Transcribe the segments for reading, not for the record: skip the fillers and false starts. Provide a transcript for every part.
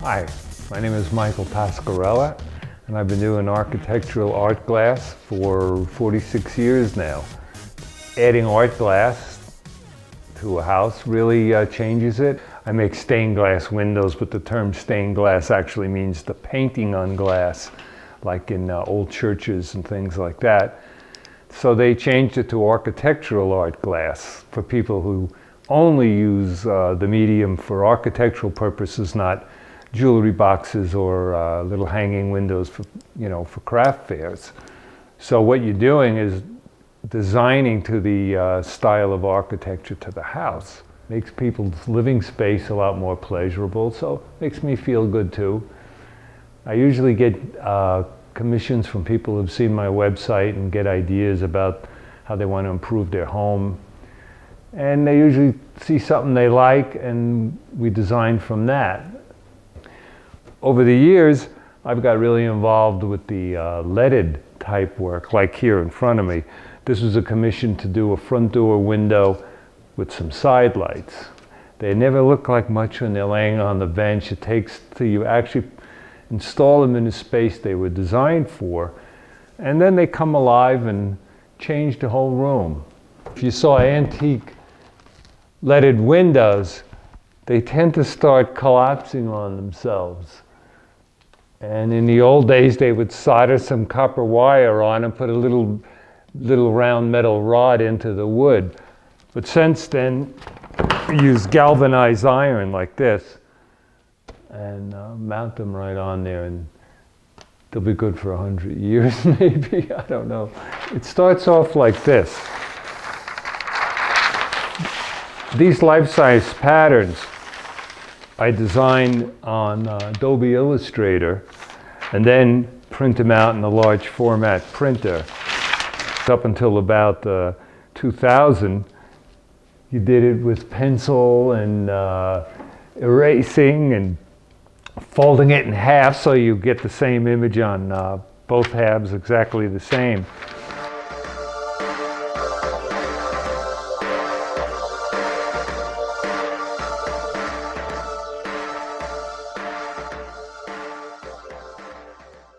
Hi, my name is Michael Pascarella, and I've been doing architectural art glass for 46 years now. Adding art glass to a house really changes it. I make stained glass windows, but the term stained glass actually means the painting on glass, like in old churches and things like that. So they changed it to architectural art glass for people who only use the medium for architectural purposes, not jewelry boxes or little hanging windows for, for craft fairs. So what you're doing is designing to the style of architecture to the house. Makes people's living space a lot more pleasurable, so makes me feel good too. I usually get commissions from people who've seen my website and get ideas about how they want to improve their home. And they usually see something they like and we design from that. Over the years, I've got really involved with the leaded type work, like here in front of me. This was a commission to do a front door window with some side lights. They never look like much when they're laying on the bench. It takes till you actually install them in the space they were designed for, and then they come alive and change the whole room. If you saw antique leaded windows, they tend to start collapsing on themselves. And in the old days, they would solder some copper wire on and put a little round metal rod into the wood. But since then, we use galvanized iron like this and mount them right on there, and they'll be good for 100 years maybe, I don't know. It starts off like this. These life-size patterns I design on Adobe Illustrator and then print them out in a large format printer. Up until about 2000, you did it with pencil and erasing and folding it in half so you get the same image on both halves exactly the same.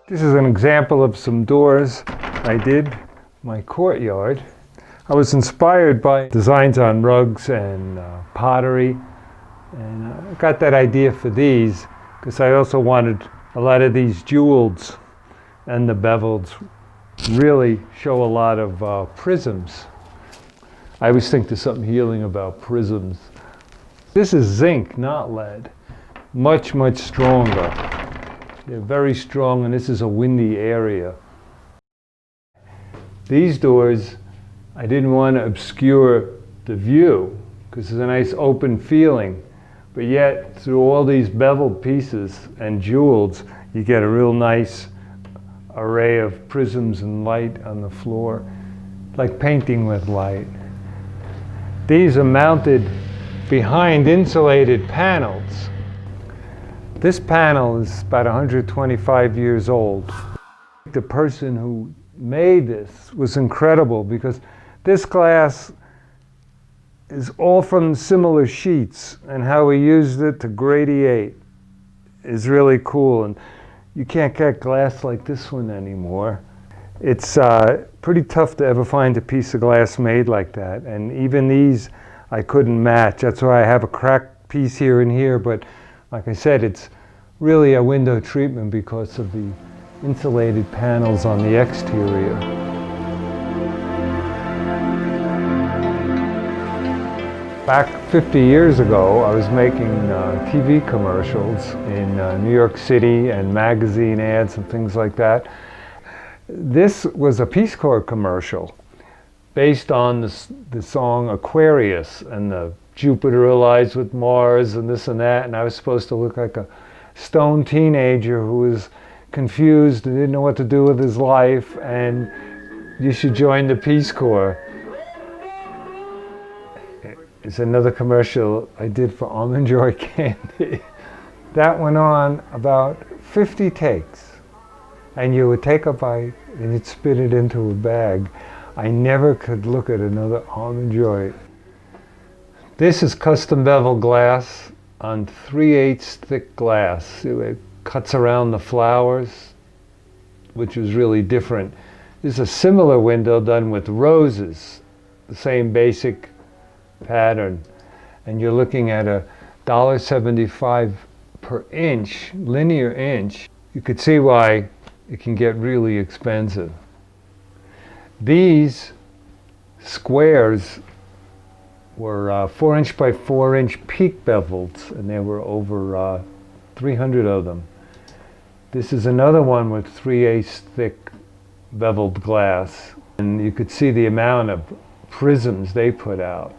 This is an example of some doors I did in my courtyard. I was inspired by designs on rugs and pottery, and I got that idea for these because I also wanted a lot of these jewels and the beveled really show a lot of prisms. I always think there's something healing about prisms. This is zinc, not lead. Much, much stronger. They're very strong, and this is a windy area. These doors, I didn't want to obscure the view because there's a nice open feeling, but yet through all these beveled pieces and jewels, you get a real nice array of prisms and light on the floor, like painting with light. These are mounted behind insulated panels. This panel is about 125 years old. The person who made this was incredible because this glass is all from similar sheets, and how we used it to gradiate is really cool. And you can't get glass like this one anymore. It's pretty tough to ever find a piece of glass made like that. And even these I couldn't match. That's why I have a cracked piece here and here, but like I said, it's really a window treatment because of the insulated panels on the exterior. Back 50 years ago, I was making TV commercials in New York City and magazine ads and things like that. This was a Peace Corps commercial based on the song Aquarius and the Jupiter allies with Mars and this and that, and I was supposed to look like a stone teenager who was confused and didn't know what to do with his life, and you should join the Peace Corps. It's another commercial I did for Almond Joy candy. That went on about 50 takes, and you would take a bite and you'd spit it into a bag. I never could look at another Almond Joy. This is custom bevel glass on 3/8 thick glass. It cuts around the flowers, which was really different. This is a similar window done with roses, the same basic pattern. And you're looking at a $1.75 per inch, linear inch. You could see why it can get really expensive. These squares were 4-inch by 4-inch peak beveled, and there were over 300 of them. This is another one with 3/8 thick beveled glass, and you could see the amount of prisms they put out.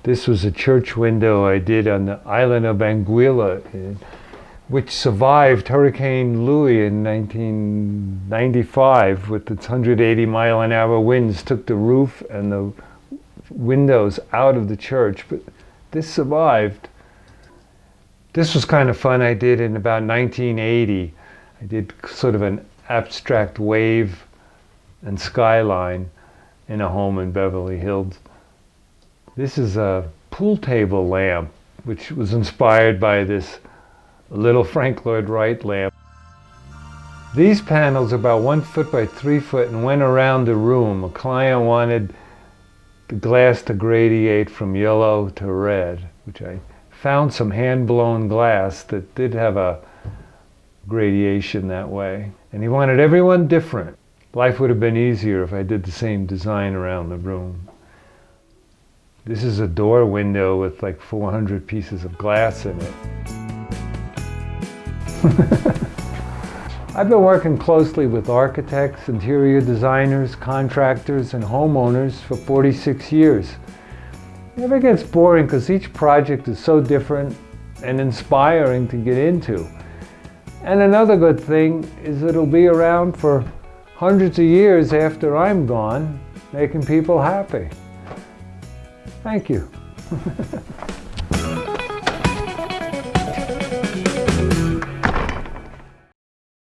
This was a church window I did on the island of Anguilla, which survived Hurricane Louis in 1995 with its 180-mile-an-hour winds, took the roof and the windows out of the church, but this survived. This was kind of fun. I did in about 1980. I did sort of an abstract wave and skyline in a home in Beverly Hills. This is a pool table lamp, which was inspired by this little Frank Lloyd Wright lamp. These panels are about 1 foot by 3 foot and went around the room. A client wanted the glass to gradiate from yellow to red, which I found some hand-blown glass that did have a gradation that way. And he wanted everyone different. Life would have been easier if I did the same design around the room. This is a door window with like 400 pieces of glass in it. I've been working closely with architects, interior designers, contractors, and homeowners for 46 years. It never gets boring because each project is so different and inspiring to get into. And another good thing is it'll be around for hundreds of years after I'm gone, making people happy. Thank you.